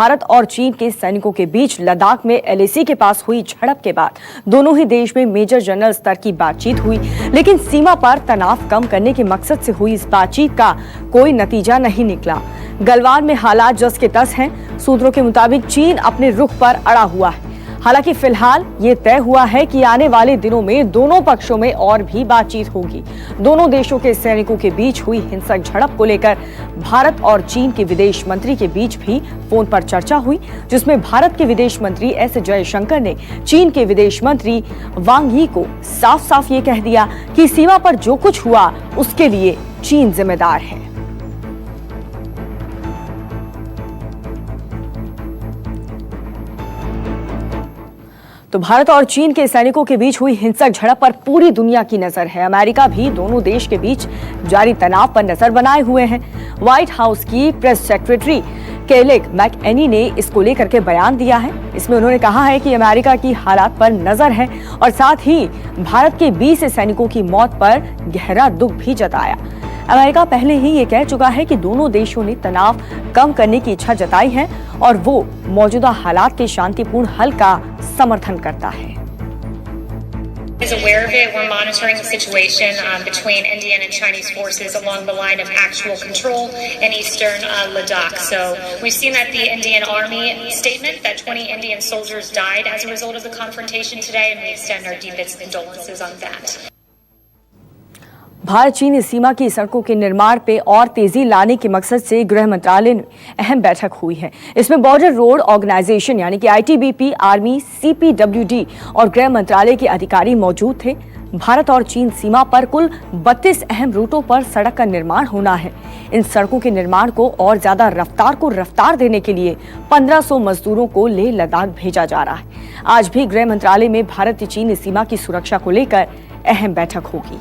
भारत और चीन के सैनिकों के बीच लद्दाख में LAC के पास हुई झड़प के बाद दोनों ही देश में मेजर जनरल स्तर की बातचीत हुई, लेकिन सीमा पर तनाव कम करने के मकसद से हुई इस बातचीत का कोई नतीजा नहीं निकला। गलवान में हालात जस के तस हैं। सूत्रों के मुताबिक चीन अपने रुख पर अड़ा हुआ है। हालांकि फिलहाल ये तय हुआ है कि आने वाले दिनों में दोनों पक्षों में और भी बातचीत होगी। दोनों देशों के सैनिकों के बीच हुई हिंसक झड़प को लेकर भारत और चीन के विदेश मंत्री के बीच भी फोन पर चर्चा हुई, जिसमें भारत के विदेश मंत्री एस जयशंकर ने चीन के विदेश मंत्री वांग यी को साफ साफ ये कह दिया कि सीमा पर जो कुछ हुआ उसके लिए चीन जिम्मेदार है। तो भारत और चीन के सैनिकों के बीच हुई हिंसक झड़प पर पूरी दुनिया की नजर है। अमेरिका भी दोनों देश के बीच जारी तनाव पर नजर बनाए हुए हैं। व्हाइट हाउस की प्रेस सेक्रेटरी केलेग मैकएनी ने इसको लेकर के बयान दिया है। इसमें उन्होंने कहा है कि अमेरिका की हालात पर नजर है और साथ ही भारत के 20 सैनिकों की मौत पर गहरा दुख भी जताया। अमेरिका पहले ही ये कह चुका है कि दोनों देशों ने तनाव कम करने की इच्छा जताई है और वो मौजूदा हालात के शांतिपूर्ण हल का समर्थन करता है। Is aware of it. We're monitoring the situation between Indian and Chinese forces along the line of actual control in eastern Ladakh. So we've seen that the Indian Army statement that 20 Indian soldiers died as a result of the confrontation today, and we extend our deepest condolences on that. Bharat चीन सीमा की सड़कों के निर्माण पे और तेजी लाने के मकसद से गृह मंत्रालय में अहम बैठक हुई है। इसमें बॉर्डर रोड ऑर्गेनाइजेशन यानी कि ITBP, आर्मी, CPWD और गृह मंत्रालय के अधिकारी मौजूद थे। भारत और चीन सीमा पर कुल 32 अहम रूटों पर सड़क का निर्माण होना है। इन सड़कों के निर्माण को और ज्यादा रफ्तार देने के लिए 1500 मजदूरों को लेह लद्दाख भेजा जा रहा है। आज भी गृह मंत्रालय में भारत चीन सीमा की सुरक्षा को लेकर अहम बैठक होगी।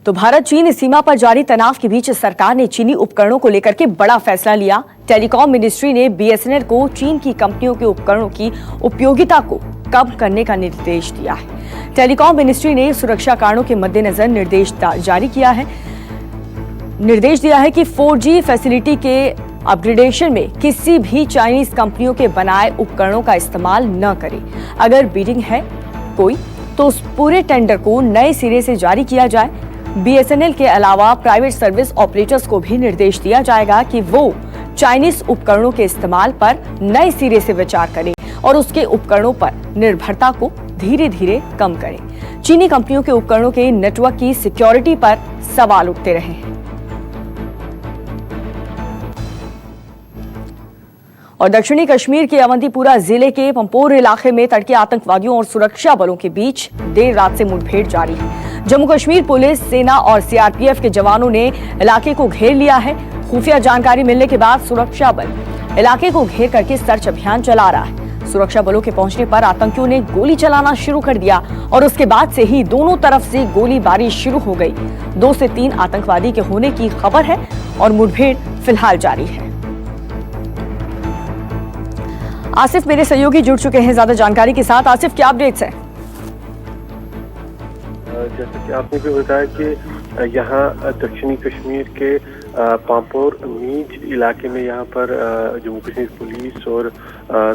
तो भारत चीन सीमा पर जारी तनाव के बीच सरकार ने चीनी उपकरणों को लेकर के बड़ा फैसला लिया। टेलीकॉम मिनिस्ट्री ने BSNL को चीन की कंपनियों के उपकरणों की उपयोगिता को कम करने का निर्देश दिया है। टेलीकॉम मिनिस्ट्री ने सुरक्षा कारणों के मद्देनजर निर्देश जारी किया है। निर्देश दिया है कि 4G फैसिलिटी के अपग्रेडेशन में किसी भी चाइनीज कंपनियों के बनाए उपकरणों का इस्तेमाल न करें। अगर बिडिंग है कोई तो उस पूरे टेंडर को नए सिरे से जारी किया जाए। BSNL के अलावा प्राइवेट सर्विस ऑपरेटर्स को भी निर्देश दिया जाएगा कि वो चाइनीज उपकरणों के इस्तेमाल पर नए सिरे से विचार करें और उसके उपकरणों पर निर्भरता को धीरे धीरे कम करें। चीनी कंपनियों के उपकरणों के नेटवर्क की सिक्योरिटी पर सवाल उठते रहे हैं। और दक्षिणी कश्मीर के अवंतीपुरा जिले के पंपोर इलाके में तड़के आतंकवादियों और सुरक्षा बलों के बीच देर रात से मुठभेड़ जारी है। जम्मू कश्मीर पुलिस, सेना और CRPF के जवानों ने इलाके को घेर लिया है। खुफिया जानकारी मिलने के बाद सुरक्षा बल इलाके को घेर करके सर्च अभियान चला रहा है। सुरक्षा बलों के पहुंचने पर आतंकियों ने गोली चलाना शुरू कर दिया और उसके बाद से ही दोनों तरफ से गोलीबारी शुरू हो गई। 2 से 3 आतंकवादी के होने की खबर है और मुठभेड़ फिलहाल जारी है। आसिफ मेरे सहयोगी जुड़ चुके हैं ज्यादा जानकारी के साथ। आसिफ, क्या अपडेट्स हैं? जैसे कि आपने भी बताया कि यहाँ दक्षिणी कश्मीर के पांपोर मीज इलाके में यहाँ पर जम्मू कश्मीर पुलिस और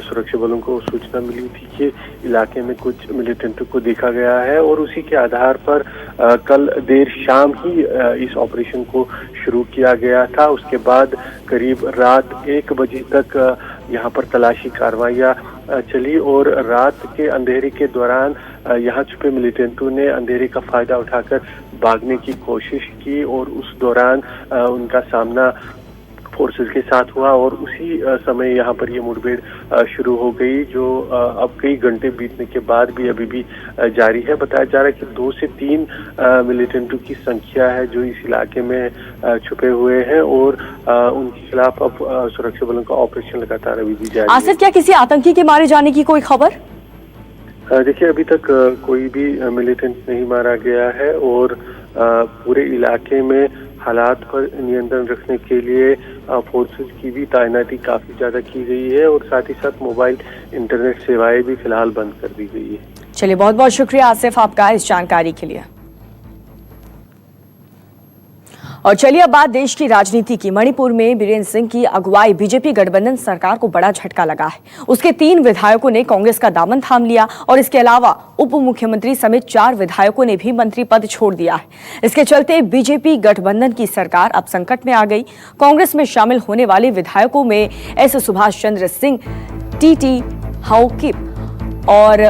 सुरक्षा बलों को सूचना मिली थी कि इलाके में कुछ मिलिटेंटों को देखा गया है और उसी के आधार पर कल देर शाम ही इस ऑपरेशन को शुरू किया गया था। उसके बाद करीब रात 1 बजे तक यहाँ पर तलाशी कार्रवाइयाँ चली और रात के अंधेरे के दौरान यहाँ छुपे मिलिटेंटों ने अंधेरे का फायदा उठाकर भागने की कोशिश की और उस दौरान उनका सामना फोर्सेस के साथ हुआ और उसी समय यहाँ पर ये मुठभेड़ शुरू हो गई, जो अब कई घंटे बीतने के बाद भी अभी भी जारी है। बताया जा रहा है कि 2 से 3 मिलिटेंटों की संख्या है जो इस इलाके में छुपे हुए हैं और उनके खिलाफ अब सुरक्षा बलों का ऑपरेशन लगातार अभी भी जारी है। आसिफ, क्या किसी आतंकी के मारे जाने की कोई खबर? देखिए, अभी तक कोई भी मिलिटेंट नहीं मारा गया है और पूरे इलाके में हालात पर नियंत्रण रखने के लिए फोर्सेस की भी तैनाती काफी ज्यादा की गई है और साथ ही साथ मोबाइल इंटरनेट सेवाएं भी फिलहाल बंद कर दी गई है। चलिए, बहुत बहुत शुक्रिया आसिफ आपका इस जानकारी के लिए। और चलिए अब बात देश की राजनीति की। मणिपुर में बीरेन्द्र सिंह की अगुवाई बीजेपी गठबंधन सरकार को बड़ा झटका लगा है। उसके 3 विधायकों ने कांग्रेस का दामन थाम लिया और इसके अलावा उप मुख्यमंत्री समेत 4 विधायकों ने भी मंत्री पद छोड़ दिया है। इसके चलते बीजेपी गठबंधन की सरकार अब संकट में आ गई। कांग्रेस में शामिल होने वाले विधायकों में एस सुभाष चंद्र सिंह, टीटी हाउकिप और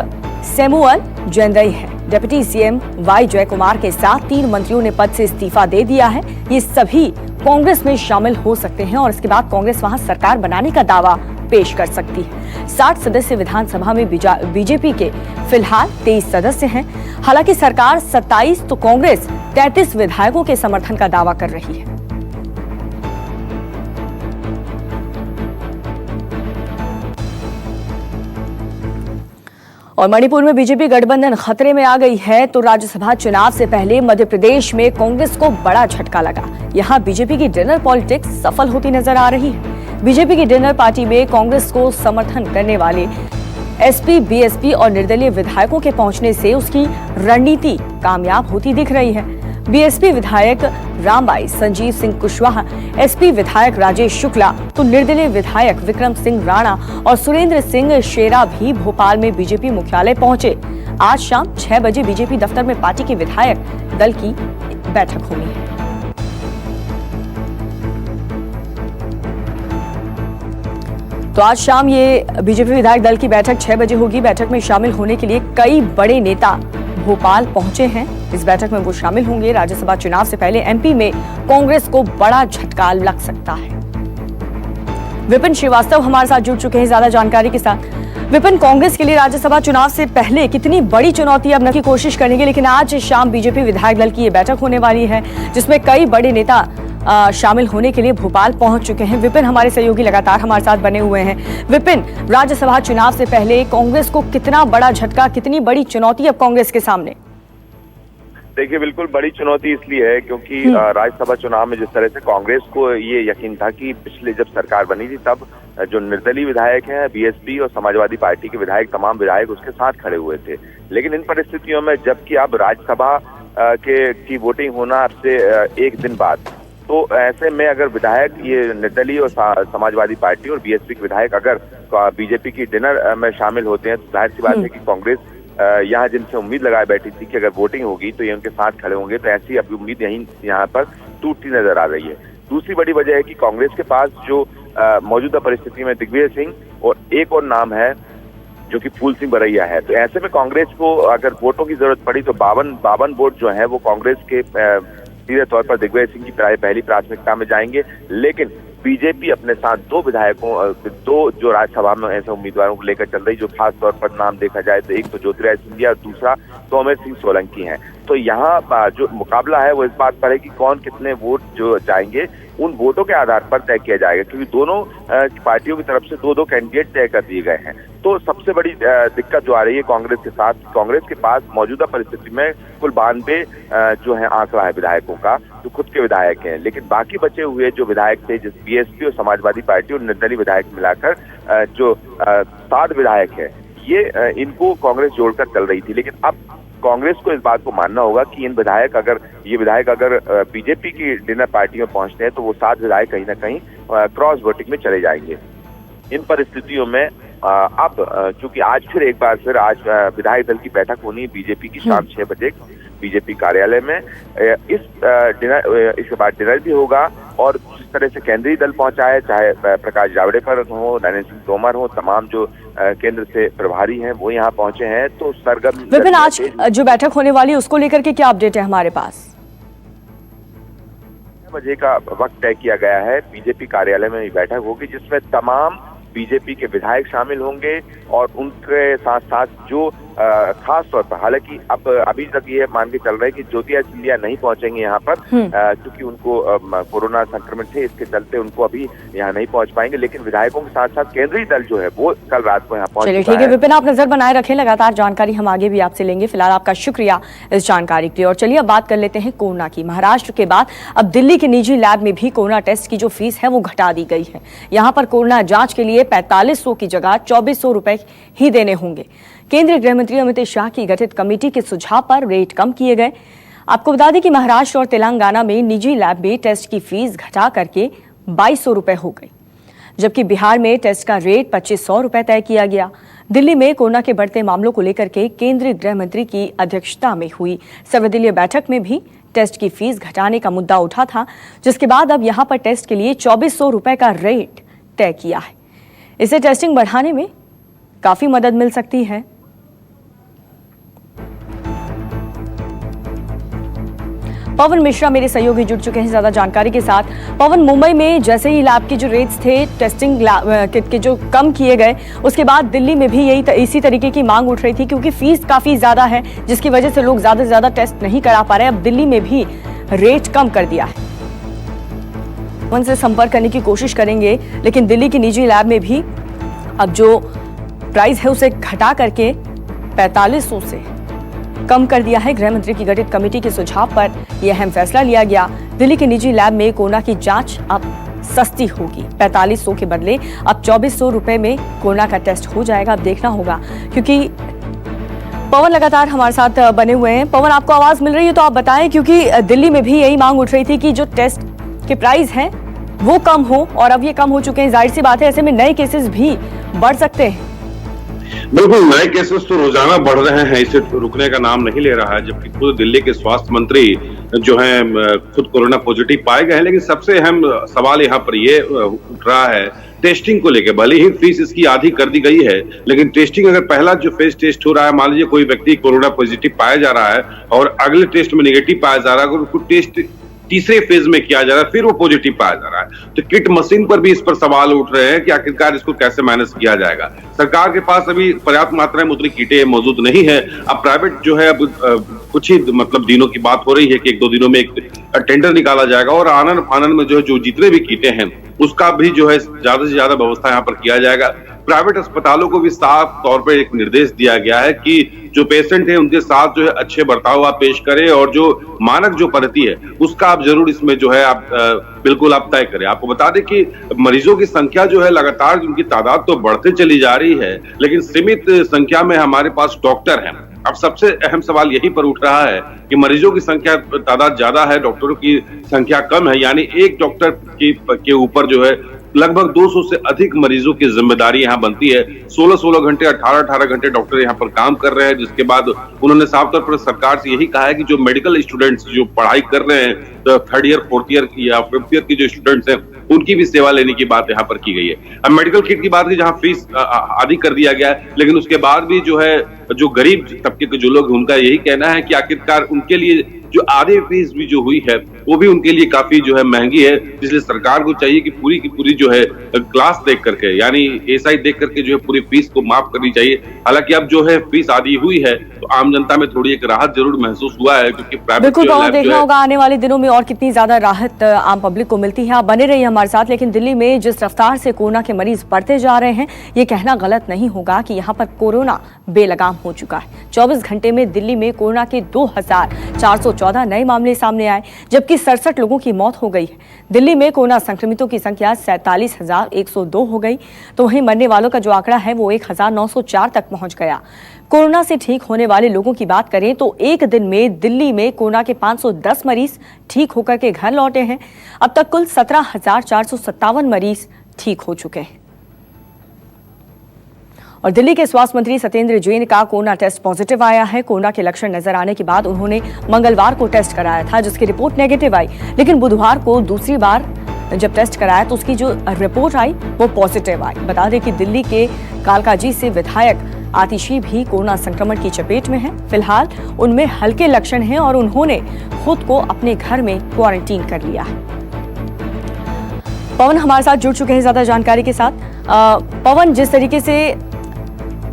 सैमुअल जैंदई है। डिप्टी सीएम वाई जयकुमार के साथ 3 मंत्रियों ने पद से इस्तीफा दे दिया है। ये सभी कांग्रेस में शामिल हो सकते हैं और इसके बाद कांग्रेस वहां सरकार बनाने का दावा पेश कर सकती है। 60 सदस्य विधानसभा में बीजेपी के फिलहाल 23 सदस्य हैं। हालांकि सरकार 27 तो कांग्रेस 33 विधायकों के समर्थन का दावा कर रही है। और मणिपुर में बीजेपी गठबंधन खतरे में आ गई है तो राज्यसभा चुनाव से पहले मध्य प्रदेश में कांग्रेस को बड़ा झटका लगा। यहां बीजेपी की डिनर पॉलिटिक्स सफल होती नजर आ रही है। बीजेपी की डिनर पार्टी में कांग्रेस को समर्थन करने वाले एसपी, बीएसपी और निर्दलीय विधायकों के पहुंचने से उसकी रणनीति कामयाब होती दिख रही है। बीएसपी विधायक रामबाई, संजीव सिंह कुशवाहा, एसपी विधायक राजेश शुक्ला तो निर्दलीय विधायक विक्रम सिंह राणा और सुरेंद्र सिंह शेरा भी भोपाल में बीजेपी मुख्यालय पहुंचे। आज शाम 6 बजे बीजेपी दफ्तर में पार्टी के विधायक दल की बैठक होनी है। तो आज शाम ये बीजेपी विधायक दल की बैठक 6 बजे होगी। बैठक में शामिल होने के लिए कई बड़े नेता भोपाल पहुंचे हैं। इस बैठक में वो शामिल होंगे। राज्यसभा चुनाव से पहले एमपी में कांग्रेस को बड़ा झटका लग सकता है। विपिन श्रीवास्तव हमारे साथ जुड़ चुके हैं ज्यादा जानकारी के साथ। विपिन, कांग्रेस के लिए राज्यसभा चुनाव से पहले कितनी बड़ी चुनौती अब की कोशिश करेंगे, लेकिन आज शाम बीजेपी विधायक दल की ये बैठक होने वाली है जिसमें कई बड़े नेता शामिल होने के लिए भोपाल पहुंच चुके हैं। विपिन, हमारे सहयोगी लगातार हमारे साथ बने हुए हैं। विपिन, राज्यसभा चुनाव से पहले कांग्रेस को कितना बड़ा झटका, कितनी बड़ी चुनौती अब कांग्रेस के सामने? देखिए, बिल्कुल बड़ी चुनौती इसलिए है क्योंकि राज्यसभा चुनाव में जिस तरह से कांग्रेस को ये यकीन था कि पिछले जब सरकार बनी थी तब जो निर्दलीय विधायक हैं, बीएसपी और समाजवादी पार्टी के विधायक, तमाम विधायक उसके साथ खड़े हुए थे। लेकिन इन परिस्थितियों में जबकि अब राज्यसभा की वोटिंग होना अब से 1 दिन बाद, तो ऐसे में अगर विधायक ये निर्दलीय और समाजवादी पार्टी और बीएसपी के विधायक अगर बीजेपी की डिनर में शामिल होते हैं तो जाहिर सी बात है कि कांग्रेस यहाँ जिनसे उम्मीद लगाए बैठी थी कि अगर वोटिंग होगी तो ये उनके साथ खड़े होंगे, तो ऐसी अभी उम्मीद यहाँ पर टूटती नजर आ रही है। दूसरी बड़ी वजह है कि कांग्रेस के पास जो मौजूदा परिस्थिति में दिग्विजय सिंह और एक और नाम है जो कि फूल सिंह बरैया है। तो ऐसे में कांग्रेस को अगर वोटों की जरूरत पड़ी तो 52 वोट जो है वो कांग्रेस के सीधे तौर पर दिग्विजय सिंह की पहली प्राथमिकता में जाएंगे। लेकिन बीजेपी अपने साथ 2 विधायकों, 2 जो राज्यसभा में ऐसे उम्मीदवारों को लेकर चल रही, जो खास तौर पर नाम देखा जाए तो एक तो ज्योतिरादित्य सिंधिया और दूसरा सौम्य सिंह सोलंकी हैं। तो यहाँ जो मुकाबला है वो इस बात पर है कि कौन कितने वोट जो जाएंगे उन वोटों के आधार पर तय किया जाएगा, क्योंकि दोनों पार्टियों की तरफ से 2-2 कैंडिडेट तय कर दिए गए हैं। तो सबसे बड़ी दिक्कत जो आ रही है कांग्रेस के साथ, कांग्रेस के पास मौजूदा परिस्थिति में कुल 92 जो है आंकड़ा है विधायकों का, जो खुद के विधायक हैं। लेकिन बाकी बचे हुए जो विधायक थे, जिस बीएसपी और समाजवादी पार्टी और निर्दलीय विधायक मिलाकर जो 7 विधायक है, ये इनको कांग्रेस जोड़कर चल रही थी। लेकिन अब कांग्रेस को इस बात को मानना होगा कि ये विधायक अगर बीजेपी की डिनर पार्टी में पहुंचते हैं तो वो 7 विधायक कहीं ना कहीं क्रॉस वोटिंग में चले जाएंगे। इन परिस्थितियों में अब चूंकि आज फिर आज विधायक दल की बैठक होनी है बीजेपी की शाम 6 बजे बीजेपी कार्यालय में। इसके बाद डिनर भी होगा और जिस तरह से केंद्रीय दल पहुंचा है, चाहे प्रकाश जावड़ेकर हो, नरेंद्र सिंह तोमर हो, तमाम जो केंद्र से प्रभारी हैं वो यहाँ पहुंचे हैं। तो सरगर्म विपिन, आज जो बैठक होने वाली है उसको लेकर के क्या अपडेट है हमारे पास? 6 बजे का वक्त तय किया गया है। बीजेपी कार्यालय में बैठक होगी जिसमें तमाम बीजेपी के विधायक शामिल होंगे और उनके साथ साथ जो खास तौर पर, हालांकि अब अभी तक ये मान के चल रहा है कि ज्योतिरादित्य सिंधिया नहीं पहुंचेंगे यहाँ पर क्योंकि उनको कोरोना संक्रमण थे, इसके चलते उनको अभी यहाँ नहीं पहुंच पाएंगे। लेकिन विधायकों के साथ साथ केंद्रीय दल जो है वो कल रात को यहाँ पहुंच चुका है। ठीक है विपिन, आप नजर बनाए रखें, लगातार जानकारी हम आगे भी आपसे लेंगे। फिलहाल आपका शुक्रिया इस जानकारी के लिए। और चलिए अब बात कर लेते हैं कोरोना की। महाराष्ट्र के बाद अब दिल्ली के निजी लैब में भी कोरोना टेस्ट की जो फीस है वो घटा दी गई है। यहाँ पर कोरोना जांच के लिए 4500 की जगह 2400 रुपए ही देने होंगे। केंद्रीय गृह मंत्री अमित शाह की गठित कमेटी के सुझाव पर रेट कम किए गए। आपको बता दें कि महाराष्ट्र और तेलंगाना में निजी लैब में टेस्ट की फीस घटा करके 2200 रुपए हो गई, जबकि बिहार में टेस्ट का रेट 2500 रुपए तय किया गया। दिल्ली में कोरोना के बढ़ते मामलों को लेकर के केंद्रीय गृह मंत्री की अध्यक्षता में हुई सर्वदलीय बैठक में भी टेस्ट की फीस घटाने का मुद्दा उठा था, जिसके बाद अब यहां पर टेस्ट के लिए 2400 रुपए का रेट तय किया है। इससे टेस्टिंग बढ़ाने में काफी मदद मिल सकती है। पवन मिश्रा मेरे सहयोगी जुड़ चुके हैं ज्यादा जानकारी के साथ। पवन, मुंबई में जैसे ही लैब के जो रेट्स थे टेस्टिंग किट के जो कम किए गए, उसके बाद दिल्ली में भी इसी तरीके की मांग उठ रही थी, क्योंकि फीस काफी ज्यादा है जिसकी वजह से लोग ज्यादा से ज्यादा टेस्ट नहीं करा पा रहे। अब दिल्ली में भी रेट कम कर दिया है। पवन से संपर्क करने की कोशिश करेंगे, लेकिन दिल्ली की निजी लैब में भी अब जो प्राइस है उसे घटा करके 4500 से कम कर दिया है। गृह मंत्री की गठित कमेटी के सुझाव पर यह अहम फैसला लिया गया। दिल्ली की निजी लैब में कोरोना की जांच अब सस्ती होगी। 4500 के बदले अब 2400 रुपए में कोरोना का टेस्ट हो जाएगा। अब देखना होगा, क्योंकि पवन लगातार हमारे साथ बने हुए हैं। पवन, आपको आवाज मिल रही है तो आप बताएं, क्योंकि दिल्ली में भी यही मांग उठ रही थी कि जो टेस्ट के प्राइस हैं वो कम हो, और अब ये कम हो चुके हैं। जाहिर सी बात है, ऐसे में नए केसेस भी बढ़ सकते हैं। बिल्कुल, नए केसेस तो रोजाना बढ़ रहे हैं, इसे रुकने का नाम नहीं ले रहा है। जबकि खुद दिल्ली के स्वास्थ्य मंत्री जो हैं खुद कोरोना पॉजिटिव पाए गए हैं। लेकिन सबसे अहम सवाल यहाँ पर ये उठ रहा है टेस्टिंग को लेकर। भले ही फीस इसकी आधी कर दी गई है, लेकिन टेस्टिंग अगर पहला जो फेज टेस्ट हो रहा है, मान लीजिए कोई व्यक्ति कोरोना पॉजिटिव पाया जा रहा है और अगले टेस्ट में नेगेटिव पाया जा रहा है, अगर उसको टेस्ट तीसरे फेज में किया जा रहा है, फिर वो पॉजिटिव पाया जा रहा है, तो किट मशीन पर भी इस पर सवाल उठ रहे हैं कि आखिरकार इसको कैसे मैनेज किया जाएगा। सरकार के पास अभी पर्याप्त मात्रा में उतनी किटें मौजूद नहीं है। अब प्राइवेट जो है अब कुछ ही मतलब दिनों की बात हो रही है कि 1-2 दिनों में एक टेंडर निकाला जाएगा और आनन फानन में जो जितने भी किटें हैं उसका भी जो है ज्यादा से ज्यादा व्यवस्था यहाँ पर किया जाएगा। प्राइवेट अस्पतालों को भी साफ तौर पर एक निर्देश दिया गया है कि जो पेशेंट है उनके साथ जो है अच्छे बर्ताव आप पेश करें, और जो मानक जो पद्धति है उसका आप जरूर इसमें जो है आप बिल्कुल आप तय करें। आपको बता दें कि मरीजों की संख्या जो है लगातार उनकी तादाद तो बढ़ते चली जा रही है, लेकिन सीमित संख्या में हमारे पास डॉक्टर हैं। अब सबसे अहम सवाल यहीं पर उठ रहा है कि मरीजों की संख्या तादाद ज्यादा है, डॉक्टरों की संख्या कम है, यानी एक डॉक्टर के ऊपर जो है लगभग 200 से अधिक मरीजों की जिम्मेदारी यहाँ बनती है। 16-16 घंटे 18-18 घंटे डॉक्टर यहाँ पर काम कर रहे हैं, जिसके बाद उन्होंने साफ तौर पर सरकार से यही कहा है कि जो मेडिकल स्टूडेंट्स जो पढ़ाई कर रहे हैं, तो 3rd ईयर 4th ईयर या 5th ईयर की जो स्टूडेंट्स हैं उनकी भी सेवा लेने की बात यहाँ पर की गई है। अब मेडिकल किट की बात की, जहाँ फीस आदि कर दिया गया है, लेकिन उसके बाद भी जो है जो गरीब तबके के जो लोग हैं उनका यही कहना है कि आखिरकार उनके लिए जो आधी फीस भी जो हुई है वो भी उनके लिए काफी जो है महंगी है। इसलिए सरकार को चाहिए कि पूरी की पूरी जो है क्लास देख करके, यानी एसआई देख करके जो है पूरी फीस को माफ करनी चाहिए। हालांकि अब जो है फीस आधी हुई है तो आम जनता में थोड़ी एक राहत जरूर महसूस हुआ है, क्योंकि बिल्कुल देखना होगा आने वाले दिनों में और कितनी ज्यादा राहत आम पब्लिक को मिलती है। आप बने रहिए हमारे साथ। लेकिन दिल्ली में जिस रफ्तार से कोरोना के मरीज बढ़ते जा रहे हैं, ये कहना गलत नहीं होगा कि यहाँ पर कोरोना बेलगाम हो चुका है। 24 घंटे में दिल्ली में कोरोना के 2414 नए मामले सामने आए, जबकि 67 लोगों की मौत हो गई है। दिल्ली में कोरोना संक्रमितों की संख्या 47,102 हो गई, तो वहीं मरने वालों का जो आंकड़ा है वो 1904 तक पहुंच गया। कोरोना से ठीक होने वाले लोगों की बात करें तो एक दिन में दिल्ली में कोरोना के 510 मरीज ठीक होकर के घर लौटे हैं। अब तक कुल 17,457 मरीज ठीक हो चुके हैं। और दिल्ली के स्वास्थ्य मंत्री सत्येंद्र जैन का कोरोना टेस्ट पॉजिटिव आया है। कोरोना के लक्षण नजर आने के बाद उन्होंने मंगलवार को टेस्ट कराया था, जिसकी रिपोर्ट नेगेटिव आई, लेकिन बुधवार को दूसरी बार जब टेस्ट कराया तो उसकी जो रिपोर्ट आई वो पॉजिटिव आई। बता दें कि दिल्ली के कालकाजी से विधायक आतिशी भी कोरोना संक्रमण की चपेट में हैं। फिलहाल उनमें हल्के लक्षण हैं और उन्होंने खुद को अपने घर में क्वारंटीन कर लिया है। पवन हमारे साथ जुड़ चुके हैं ज्यादा जानकारी के साथ। पवन, जिस तरीके से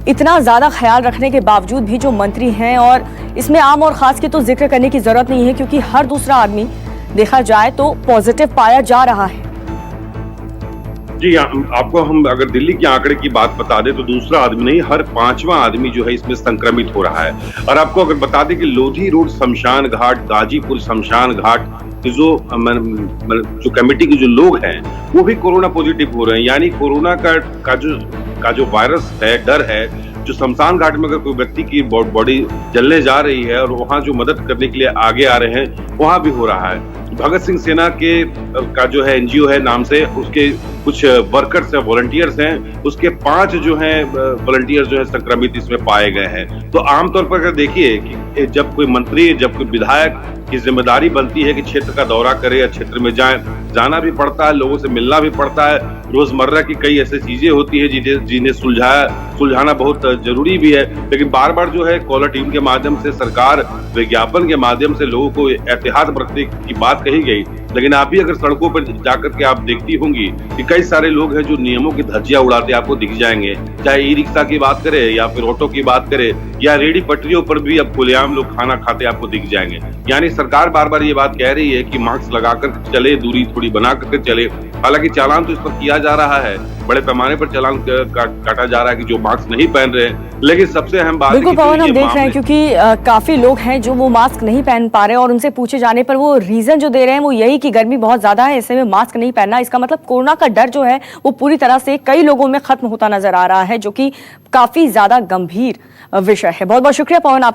इतना ज्यादा ख्याल रखने के बावजूद भी जो मंत्री हैं, और इसमें आम और खास की तो जिक्र करने की जरूरत नहीं है, क्योंकि हर दूसरा आदमी देखा जाए तो पॉजिटिव पाया जा रहा है। जी, आपको हम अगर दिल्ली के आंकड़े की बात बता दें तो दूसरा आदमी नहीं, हर 5वां आदमी जो है इसमें संक्रमित हो रहा है। और आपको अगर बता दें कि लोधी रोड शमशान घाट, गाजीपुर शमशान घाट की जो कमेटी के जो लोग हैं वो भी कोरोना पॉजिटिव हो रहे हैं। यानी कोरोना का जो वायरस है, डर है, जो शमशान घाट में अगर कोई व्यक्ति की बॉडी जलने जा रही है और वहाँ जो मदद करने के लिए आगे आ रहे हैं, वहाँ भी हो रहा है। भगत सिंह सेना के का जो है एनजीओ है नाम से, उसके कुछ वर्कर्स हैं, वॉलंटियर्स हैं, उसके 5 जो हैं वॉलंटियर्स जो है संक्रमित इसमें पाए गए हैं। तो आमतौर पर अगर देखिए कि जब कोई मंत्री, जब कोई विधायक की जिम्मेदारी बनती है कि क्षेत्र का दौरा करे या क्षेत्र में जाना भी पड़ता है, लोगों से मिलना भी पड़ता है, रोजमर्रा की कई ऐसी चीजें होती है जिन्हें सुलझाना बहुत जरूरी भी है। लेकिन बार बार जो है कॉलर ट्यून के माध्यम से, सरकार विज्ञापन के माध्यम से लोगों को एहतियात बरतने की बात कही गई। लेकिन आप भी अगर सड़कों पर जाकर के आप देखती होंगी कि कई सारे लोग हैं जो नियमों की धज्जियां उड़ाते आपको दिख जाएंगे, चाहे ई रिक्शा की बात करें या फिर ऑटो की बात करें या रेहड़ी पटरियों पर भी अब खुलेआम लोग खाना खाते आपको दिख जाएंगे। यानी सरकार बार बार ये बात कह रही है कि मास्क लगाकर चले, दूरी थोड़ी बना करके चले। हालांकि चालान तो इस पर किया जा रहा है, बड़े पैमाने पर चालान काटा जा रहा है कि जो मास्क नहीं पहन रहे हैं। लेकिन सबसे अहम बात बिल्कुल पवन, हम देख रहे हैं क्योंकि काफी लोग हैं जो वो मास्क नहीं पहन पा रहे हैं और उनसे पूछे जाने पर वो रीजन जो दे रहे हैं वो यही कि गर्मी बहुत ज्यादा है, ऐसे में मास्क नहीं पहनना। इसका मतलब कोरोना का डर जो है वो पूरी तरह से कई लोगों में खत्म होता नजर आ रहा है, जो कि काफी ज्यादा गंभीर विषय है। बहुत बहुत शुक्रिया पवन।